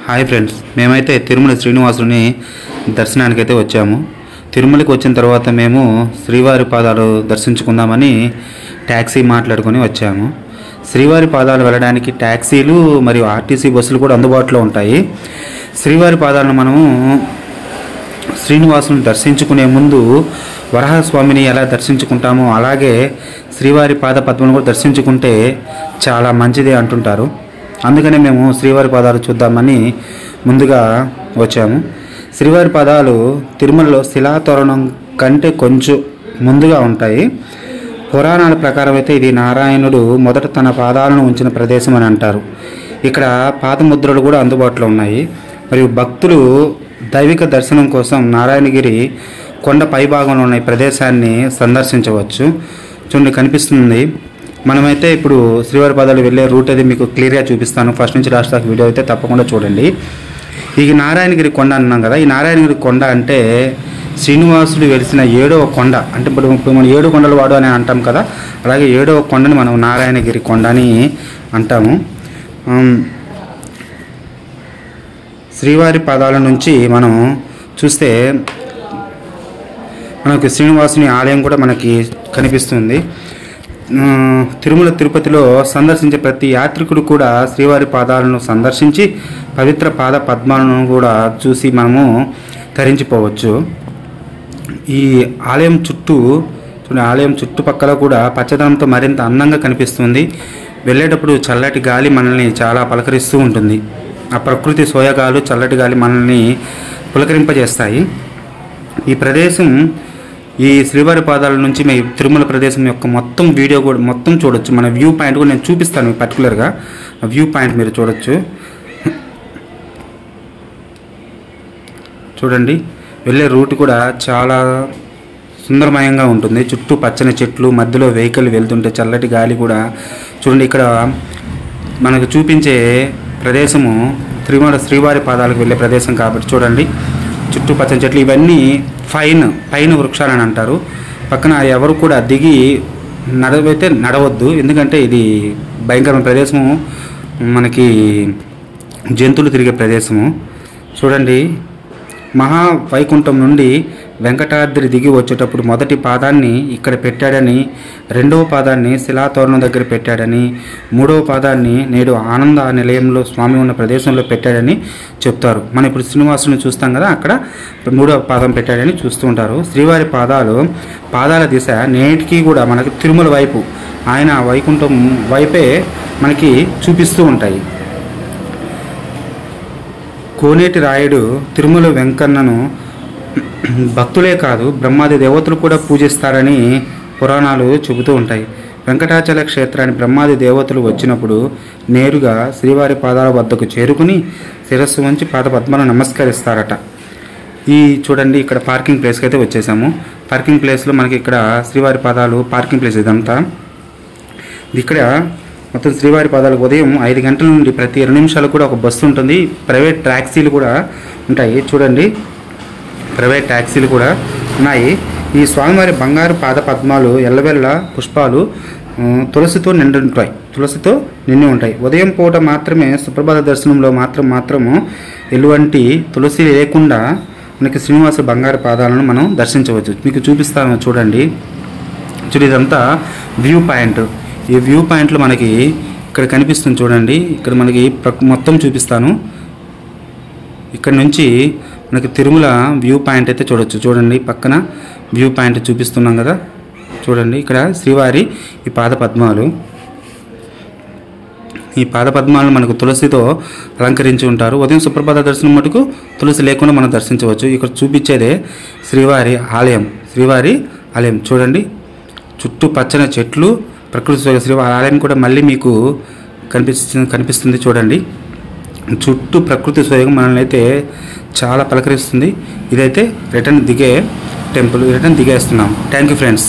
Hi friends, మేమైతే తిరుమల శ్రీనివాసుని దర్శనానికి అయితే వచ్చాము. తిరుమలకి వచ్చిన తర్వాత మేము శ్రీవారి పాదాలు దర్శించుకుందామని ట్యాక్సీ మాట్లాడుకొని వచ్చాము. శ్రీవారి పాదాలు వెళ్ళడానికి ట్యాక్సీలు మరియు ఆర్టీసీ బస్సులు కూడా అందుబాటులో ఉంటాయి. శ్రీవారి పాదాలను మనము శ్రీనివాసుని దర్శించుకునే ముందు వరాహస్వామిని ఎలా దర్శించుకుంటామో అలాగే శ్రీవారి పాద పద్మను కూడా దర్శించుకుంటే చాలా మంచిది అంటుంటారు. అందుకనే మేము శ్రీవారి పాదాలు చూద్దామని ముందుగా వచ్చాము. శ్రీవారి పాదాలు తిరుమలలో శిలాతోరణం కంటే కొంచెం ముందుగా ఉంటాయి. పురాణాల ప్రకారం అయితే ఇది నారాయణుడు మొదట తన పాదాలను ఉంచిన ప్రదేశం అని అంటారు. ఇక్కడ పాదముద్రలు కూడా అందుబాటులో ఉన్నాయి. మరియు భక్తులు దైవిక దర్శనం కోసం నారాయణగిరి కొండ పైభాగంలో ఉన్న ఈ ప్రదేశాన్ని సందర్శించవచ్చు. చూడండి, కనిపిస్తుంది. మనమైతే ఇప్పుడు శ్రీవారి పాదాలు వెళ్ళే రూట్ అయితే మీకు క్లియర్గా చూపిస్తాను. ఫస్ట్ నుంచి లాస్ట్ దాకా వీడియో అయితే తప్పకుండా చూడండి. ఈ నారాయణగిరి కొండ అన్నాం కదా, ఈ నారాయణగిరి కొండ అంటే శ్రీనివాసుడు వెలిసిన 7వ కొండ. అంటే ఇప్పుడు మనం 7 కొండలు వాడు అని అంటాం కదా, అలాగే 7వ కొండని మనం నారాయణగిరి కొండ అని అంటాము. శ్రీవారి పాదాల నుంచి మనం చూస్తే మనకి శ్రీనివాసుని ఆలయం కూడా మనకి కనిపిస్తుంది. తిరుమల తిరుపతిలో సందర్శించే ప్రతి యాత్రికుడు కూడా శ్రీవారి పాదాలను సందర్శించి పవిత్ర పాద పద్మాలను కూడా చూసి మనము తరించిపోవచ్చు. ఈ ఆలయం ఆలయం చుట్టుపక్కల కూడా పచ్చదనంతో మరింత అందంగా కనిపిస్తుంది. వెళ్ళేటప్పుడు చల్లటి గాలి మనల్ని చాలా పలకరిస్తూ ఉంటుంది. ఆ ప్రకృతి సోయగాలు చల్లటి గాలి మనల్ని పులకరింపజేస్తాయి. ఈ ప్రదేశం, ఈ శ్రీవారి పాదాల నుంచి మీ తిరుమల ప్రదేశం యొక్క మొత్తం వీడియో కూడా మొత్తం చూడొచ్చు. మన వ్యూ పాయింట్ కూడా నేను చూపిస్తాను. పర్టికులర్గా వ్యూ పాయింట్ మీరు చూడొచ్చు. చూడండి, వెళ్ళే రూట్ కూడా చాలా సుందరమయంగా ఉంటుంది. చుట్టూ పచ్చని చెట్లు, మధ్యలో వెహికల్ వెళ్తుంటే చల్లటి గాలి కూడా. చూడండి, ఇక్కడ మనకు చూపించే ప్రదేశము తిరుమల శ్రీవారి పాదాలకు వెళ్ళే ప్రదేశం కాబట్టి చూడండి, చుట్టూ పచ్చని చెట్లు. ఇవన్నీ పైన వృక్షాలని అంటారు. పక్కన ఎవరు కూడా దిగి నడవద్దు, ఎందుకంటే ఇది భయంకరమైన ప్రదేశము, మనకి జంతువులు తిరిగే ప్రదేశము. చూడండి, మహావైకుంఠం నుండి వెంకటాద్రి దిగి వచ్చేటప్పుడు మొదటి పాదాన్ని ఇక్కడ పెట్టాడని, 2వ పాదాన్ని శిలాతోరణం దగ్గర పెట్టాడని, 3వ పాదాన్ని నేడు ఆనంద నిలయంలో స్వామి ఉన్న ప్రదేశంలో పెట్టాడని చెప్తారు. మనం ఇప్పుడు శ్రీనివాసుని చూస్తాం కదా, అక్కడ 3వ పాదం పెట్టాడని చూస్తూ ఉంటారు. శ్రీవారి పాదాల దిశ నేటికి కూడా మనకి తిరుమల వైపు, ఆయన వైకుంఠం వైపే మనకి చూపిస్తూ ఉంటాయి. కోనేటి రాయుడు తిరుమల వెంకన్నను భక్తులే కాదు బ్రహ్మాది దేవతలు కూడా పూజిస్తారని పురాణాలు చెబుతూ ఉంటాయి. వెంకటాచల క్షేత్రాన్ని బ్రహ్మాది దేవతలు వచ్చినప్పుడు నేరుగా శ్రీవారి పాదాల వద్దకు చేరుకుని శిరస్సు వంచి పాద పద్మాలను నమస్కరిస్తారట. చూడండి, ఇక్కడ పార్కింగ్ ప్లేస్కి అయితే వచ్చేసాము. పార్కింగ్ ప్లేస్లో మనకి ఇక్కడ శ్రీవారి పాదాలు పార్కింగ్ ప్లేస్ ఇదంతా. ఇక్కడ మొత్తం శ్రీవారి పాదాలకు ఉదయం 5 గంటల నుండి ప్రతి 2 నిమిషాలు కూడా ఒక బస్సు ఉంటుంది. ప్రైవేట్ ట్యాక్సీలు కూడా ఉంటాయి. చూడండి, ప్రైవేట్ ట్యాక్సీలు కూడా ఉన్నాయి. ఈ స్వామివారి బంగారు పాద పద్మాలు ఎల్లవెల్ల పుష్పాలు తులసితో నిండి ఉంటాయి. ఉదయం పూట మాత్రమే సుప్రభాత దర్శనంలో మాత్రము ఎటువంటి తులసి లేకుండా మనకి శ్రీనివాస బంగారు పాదాలను మనం దర్శించవచ్చు. మీకు చూపిస్తాను. చూడండి, ఇదంతా వ్యూ పాయింట్. ఈ వ్యూ పాయింట్లో మనకి ఇక్కడ కనిపిస్తుంది. చూడండి, ఇక్కడ మనకి మొత్తం చూపిస్తాను. ఇక్కడ నుంచి మనకి తిరుమల వ్యూ పాయింట్ అయితే చూడొచ్చు. చూడండి, పక్కన వ్యూ పాయింట్ చూపిస్తున్నాం కదా. చూడండి, ఇక్కడ శ్రీవారి ఈ పాద పద్మాలను మనకు తులసితో అలంకరించి ఉంటారు. ఉదయం సుప్రభాత దర్శనం మటుకు తులసి లేకుండా మనం దర్శించవచ్చు. ఇక్కడ చూపించేదే శ్రీవారి ఆలయం. చూడండి, చుట్టూ పచ్చని చెట్లు, ప్రకృతి శ్రీవారి ఆలయం కూడా మళ్ళీ మీకు కనిపిస్తుంది. చూడండి, చుట్టూ ప్రకృతి స్వయం మనల్ని అయితే చాలా పలకరిస్తుంది. ఇదైతే రిటర్న్ దిగేస్తున్నాం. Thank you friends.